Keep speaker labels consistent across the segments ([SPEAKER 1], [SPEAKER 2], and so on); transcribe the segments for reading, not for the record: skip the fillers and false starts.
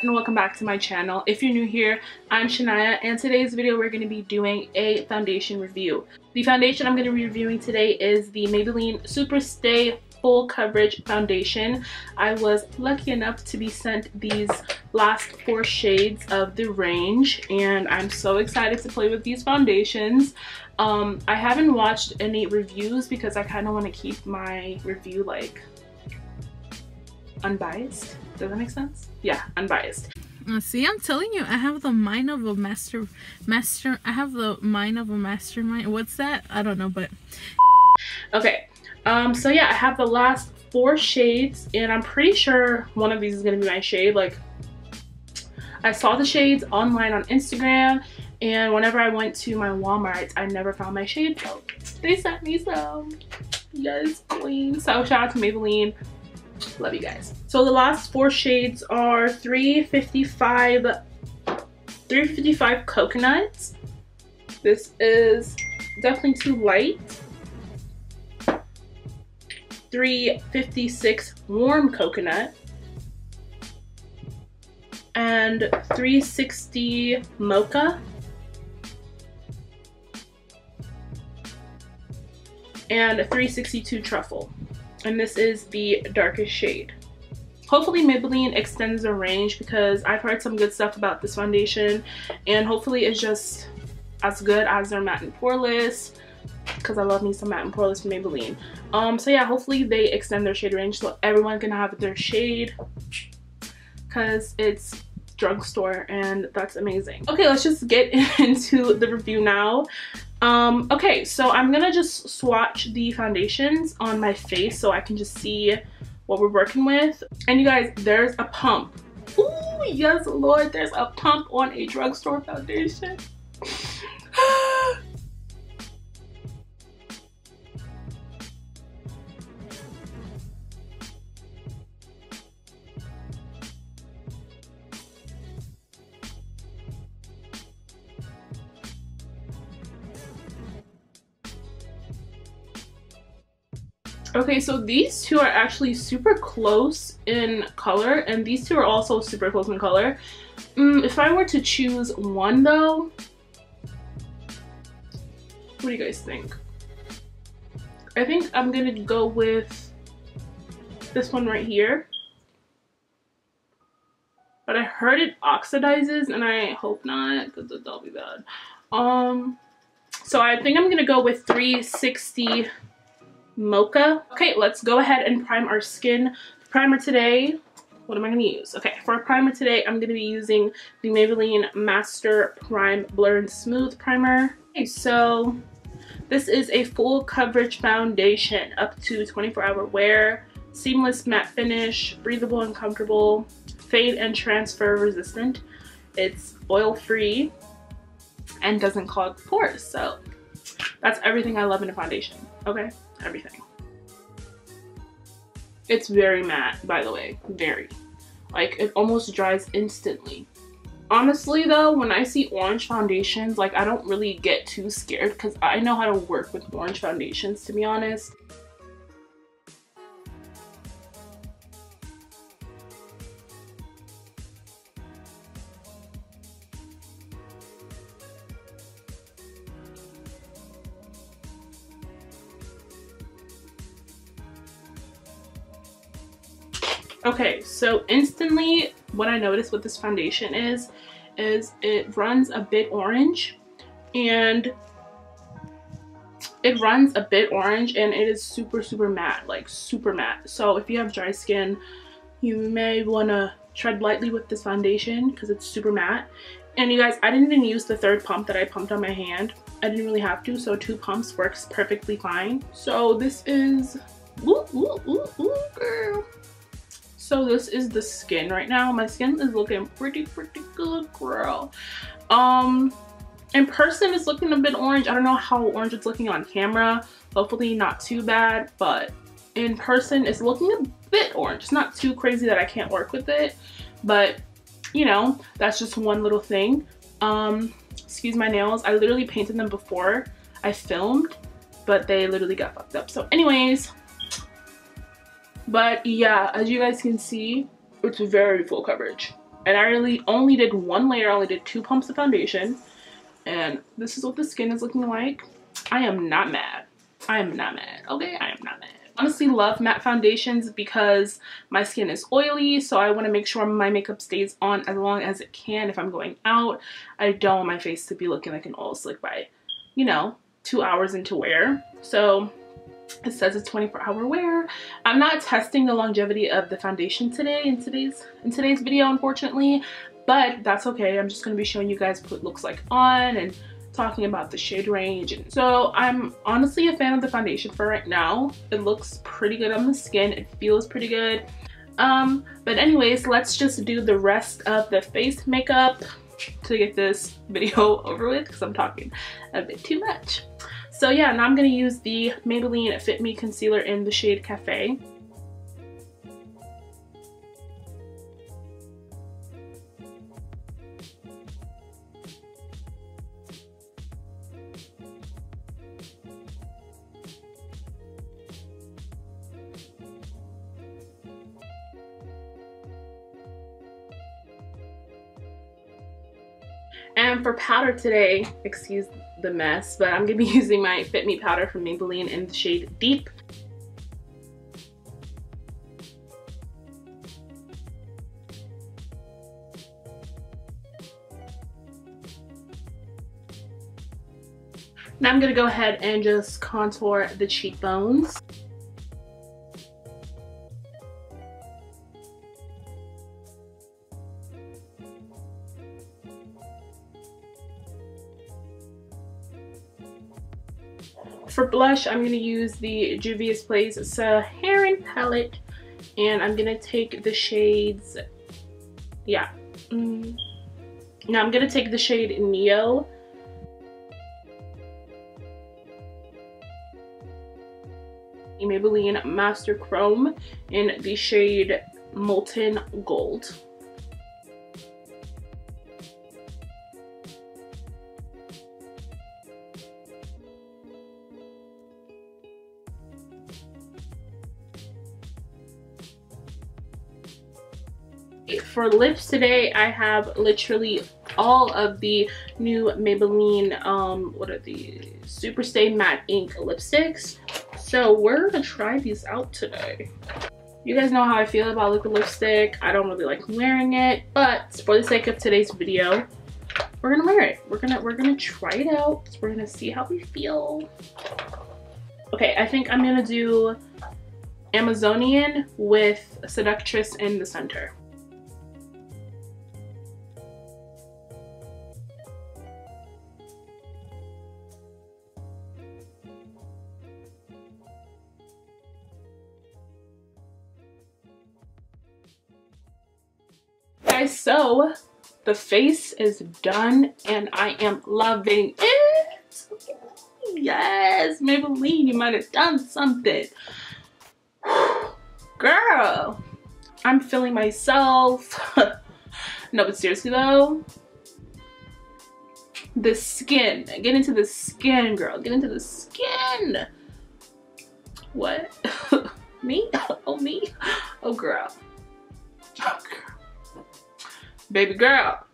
[SPEAKER 1] and welcome back to my channel. If you're new here, I'm Shaniah, and today's video we're going to be doing a foundation review. The foundation I'm going to be reviewing today is the Maybelline SUPERSTAY Full Coverage Foundation. I was lucky enough to be sent these last 4 shades of the range, and I'm so excited to play with these foundations. I haven't watched any reviews because I kind of want to keep my review like unbiased. Does that make sense? Yeah, unbiased.
[SPEAKER 2] See, I'm telling you, I have the mind of a I have the mind of a mastermind. What's that? I don't know, but
[SPEAKER 1] okay. So yeah, I have the last 4 shades, and I'm pretty sure one of these is gonna be my shade. Like, I saw the shades online on Instagram, and whenever I went to my Walmart, I never found my shade, so they sent me some. Yes, queen. So shout out to Maybelline. Love you guys. So the last 4 shades are 355 coconuts. This is definitely too light. 356 warm coconut. And 360 mocha. And 362 truffle. And this is the darkest shade. Hopefully Maybelline extends the range because I've heard some good stuff about this foundation, and hopefully it's just as good as their matte and poreless, because I love me some matte and poreless from Maybelline. So yeah, hopefully they extend their shade range so everyone can have their shade, because it's drugstore and that's amazing. Okay, let's just get into the review now. Okay, so I'm gonna just swatch the foundations on my face so I can just see what we're working with. And you guys, there's a pump. Ooh, yes Lord, there's a pump on a drugstore foundation. Okay, so these two are actually super close in color, and these two are also super close in color. If I were to choose one though, what do you guys think? I think I'm gonna go with this one right here. But I heard it oxidizes, and I hope not, because that'll be bad. So I think I'm gonna go with 360 mocha. Okay, let's go ahead and prime our skin. Primer today, what am I going to use? Okay, for a primer today, I'm going to be using the Maybelline Master Prime Blur and Smooth Primer. Okay, so this is a full coverage foundation, up to 24-hour wear, seamless matte finish, breathable and comfortable, fade and transfer resistant. It's oil free and doesn't clog pores. So that's everything I love in a foundation. Okay, everything. It's very matte, by the way. Very. Like, it almost dries instantly. Honestly though, when I see orange foundations, like, I don't really get too scared because I know how to work with orange foundations, to be honest. Okay, so instantly what I noticed with this foundation is it runs a bit orange, and it is super matte, like super matte. So if you have dry skin, you may want to tread lightly with this foundation because it's super matte. And you guys, I didn't even use the 3rd pump that I pumped on my hand. I didn't really have to, so 2 pumps works perfectly fine. So this is, ooh, girl. So this is the skin right now. My skin is looking pretty good, girl. In person it's looking a bit orange. I don't know how orange it's looking on camera. Hopefully not too bad, but in person it's looking a bit orange. It's not too crazy that I can't work with it, but you know, that's just one little thing. Excuse my nails. I literally painted them before I filmed, but they literally got fucked up. So anyways, but yeah, as you guys can see, it's very full coverage. And I really only did one layer, only did 2 pumps of foundation. And this is what the skin is looking like. I am not mad. I am not mad, okay? I am not mad. Honestly love matte foundations because my skin is oily, so I want to make sure my makeup stays on as long as it can if I'm going out. I don't want my face to be looking like an oil slick by, you know, 2 hours into wear. So it says it's 24-hour wear. I'm not testing the longevity of the foundation today in today's video, unfortunately, but that's okay. I'm just going to be showing you guys what it looks like on and talking about the shade range. And so I'm honestly a fan of the foundation for right now. It looks pretty good on the skin. It feels pretty good. But anyways, let's just do the rest of the face makeup to get this video over with because I'm talking a bit too much. So yeah, now I'm going to use the Maybelline Fit Me Concealer in the shade Cafe. And for powder today, excuse the mess, but I'm going to be using my Fit Me powder from Maybelline in the shade Deep. Now I'm going to go ahead and just contour the cheekbones. For blush, I'm going to use the Juvia's Place Saharan palette, and I'm going to take the shades, now I'm going to take the shade Neo. Maybelline Master Chrome in the shade Molten Gold. For lips today, I have literally all of the new Maybelline, what are these? Superstay Matte Ink lipsticks. So we're gonna try these out today. You guys know how I feel about liquid lipstick. I don't really like wearing it, but for the sake of today's video, we're gonna wear it. We're gonna try it out. We're gonna see how we feel. Okay, I think I'm gonna do Amazonian with Seductress in the center. Guys, so the face is done and I am loving it. Yes, Maybelline, you might have done something. Girl, I'm feeling myself. No, but seriously though, the skin, get into the skin, girl, get into the skin. What? Me? Oh, me? Oh, girl. Oh, girl. Baby girl.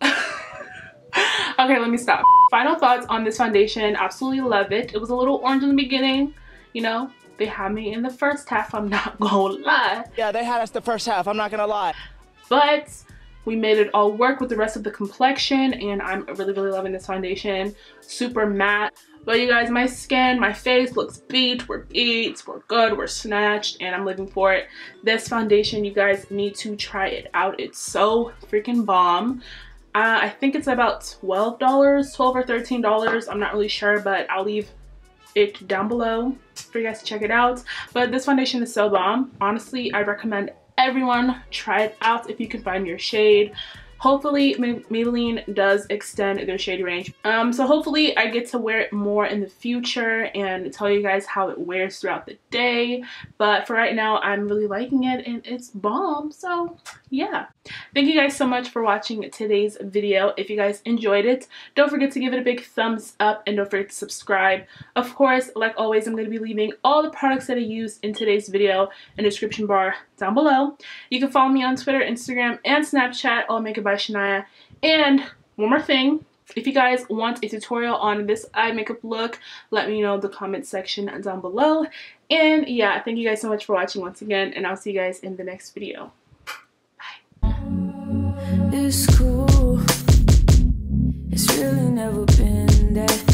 [SPEAKER 1] Okay, let me stop. Final thoughts on this foundation. Absolutely love it. It was a little orange in the beginning. You know, they had me in the first half, I'm not gonna lie.
[SPEAKER 3] Yeah, they had us the first half, I'm not gonna lie.
[SPEAKER 1] But we made it all work with the rest of the complexion, and I'm really, really loving this foundation. Super matte. But you guys, my skin, my face looks beat. We're good, we're snatched, and I'm living for it. This foundation, you guys need to try it out. It's so freaking bomb. I think it's about $12, $12 or $13. I'm not really sure, but I'll leave it down below for you guys to check it out. But this foundation is so bomb. Honestly, I recommend everyone try it out if you can find your shade. Hopefully Maybelline does extend their shade range. So hopefully I get to wear it more in the future and tell you guys how it wears throughout the day. But for right now, I'm really liking it and it's bomb. So yeah, thank you guys so much for watching today's video. If you guys enjoyed it, don't forget to give it a big thumbs up and don't forget to subscribe. Of course, like always, I'm going to be leaving all the products that I used in today's video in the description bar down below. You can follow me on Twitter, Instagram, and Snapchat, all Makeup by Shaniah. And one more thing, if you guys want a tutorial on this eye makeup look, let me know in the comment section down below. And yeah, thank you guys so much for watching once again, and I'll see you guys in the next video.
[SPEAKER 4] It's cool. It's really never been that